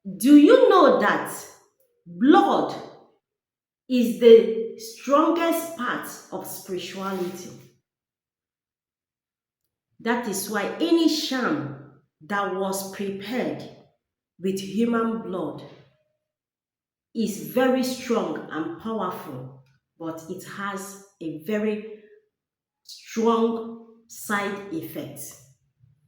Do you know that blood is the strongest part of spirituality? That is why any sham that was prepared with human blood is very strong and powerful, but it has a very strong side effect.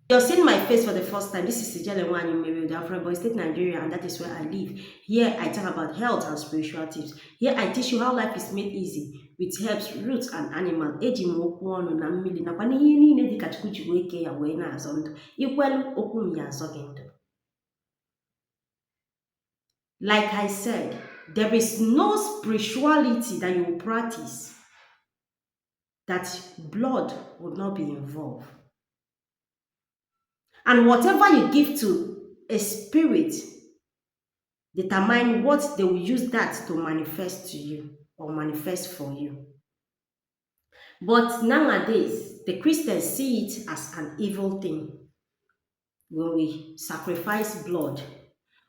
You're seeing my face for the first time. This is Sijelewa mmiri. I'm from Boy State, Nigeria, and that is where I live. Here I talk about health and spiritual tips. Here I teach you how life is made easy with herbs, roots, and animals. Eji m okwu ọnụ na mmiri nakwa n'ihe niile dị ka Chukwu ji wee kee ya wee na-azọ ndụ. Ikwelu okwu m ya azọ gị ndụ. Like I said, there is no spirituality that you practice that blood would not be involved. And whatever you give to a spirit, determine what they will use that to manifest to you or manifest for you. But nowadays, the Christians see it as an evil thing when we sacrifice blood.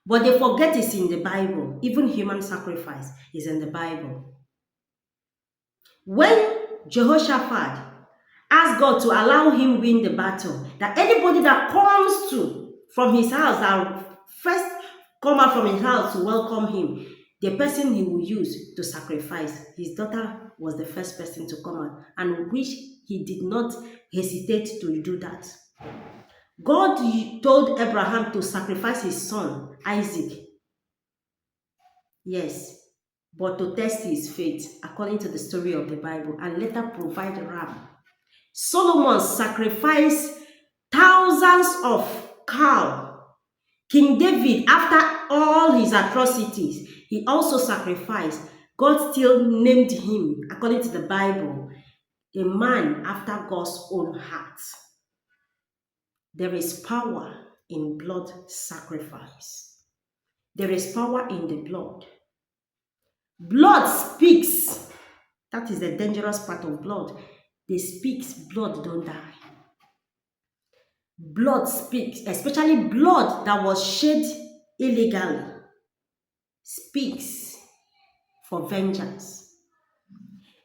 But they forget it's in the Bible. Even human sacrifice is in the Bible. When Jehoshaphat asked God to allow him win the battle, that anybody that comes from his house, that first come out from his house to welcome him, the person he will use to sacrifice, his daughter was the first person to come out, and which he did not hesitate to do that. God told Abraham to sacrifice his son, Isaac. Yes, but to test his faith, according to the story of the Bible, and later provide a ram. Solomon sacrificed thousands of cows. King David, after all his atrocities, he also sacrificed. God still named him, according to the Bible, a man after God's own heart. There is power in blood sacrifice. There is power in the blood. Blood speaks. That is the dangerous part of blood. They speak, blood don't die. Blood speaks, especially blood that was shed illegally, speaks for vengeance.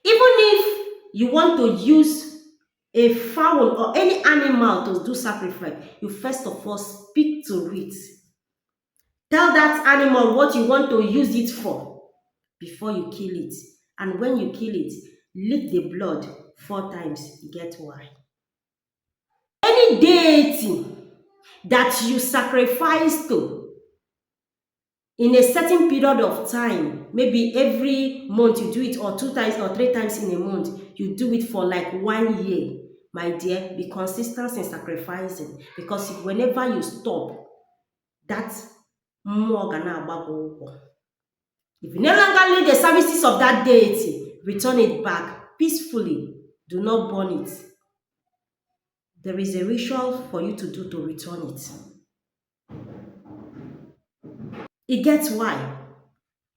Even if you want to use a fowl or any animal to do sacrifice, you first of all speak to it. Tell that animal what you want to use it for before you kill it. And when you kill it, lick the blood 4 times. You get why? Any deity that you sacrifice to in a certain period of time, maybe every month you do it, or 2 times or 3 times in a month, you do it for like 1 year. My dear, be consistent in sacrificing, because whenever you stop, that's more gonna go. If you no longer need the services of that deity, return it back peacefully. Do not burn it. There is a ritual for you to do to return it. It gets why.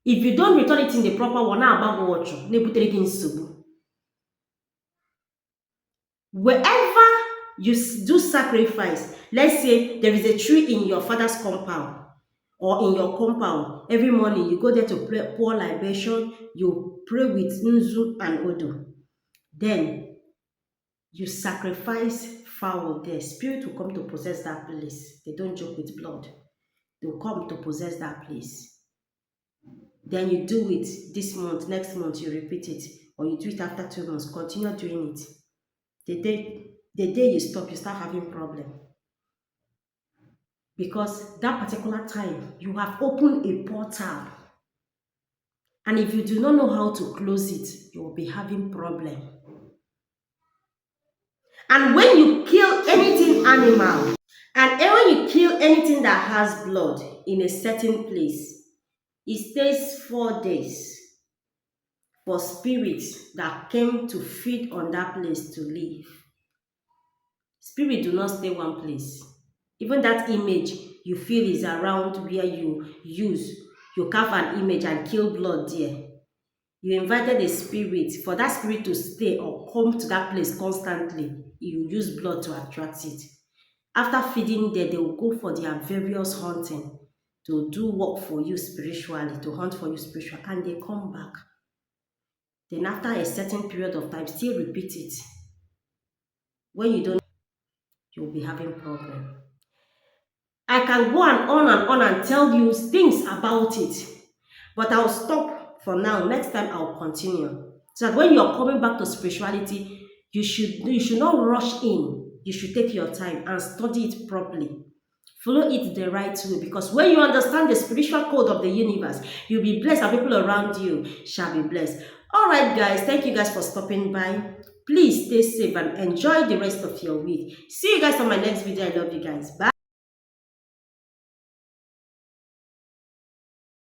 If you don't return it in the proper one, wherever you do sacrifice, let's say there is a tree in your father's compound or in your compound, every morning you go there to pray, pour libation, you pray with nzu and odo. Then you sacrifice fowl there. Spirit will come to possess that place. They don't joke with blood. They will come to possess that place. Then you do it this month, next month you repeat it, or you do it after 2 months, continue doing it. The day you stop, you start having problem. Because that particular time, you have opened a portal. And if you do not know how to close it, you will be having problem. And when you kill anything animal, and when you kill anything that has blood in a certain place, it stays 4 days for spirits that came to feed on that place to live. Spirit do not stay one place. Even that image you feel is around where you carve an image and kill blood there. You invited a spirit, for that spirit to stay or come to that place constantly, you use blood to attract it. After feeding there, they will go for their various hunting to do work for you spiritually, to hunt for you spiritually, and they come back. Then after a certain period of time, still repeat it. When you don't, you'll be having problem. I can go on and tell you things about it, but I'll stop for now. Next time I'll continue. So that when you're coming back to spirituality, you should not rush in. You should take your time and study it properly. Follow it the right way, because when you understand the spiritual code of the universe, you'll be blessed and people around you shall be blessed. All right, guys, thank you guys for stopping by. Please stay safe and enjoy the rest of your week. See you guys on my next video. I love you guys. Bye.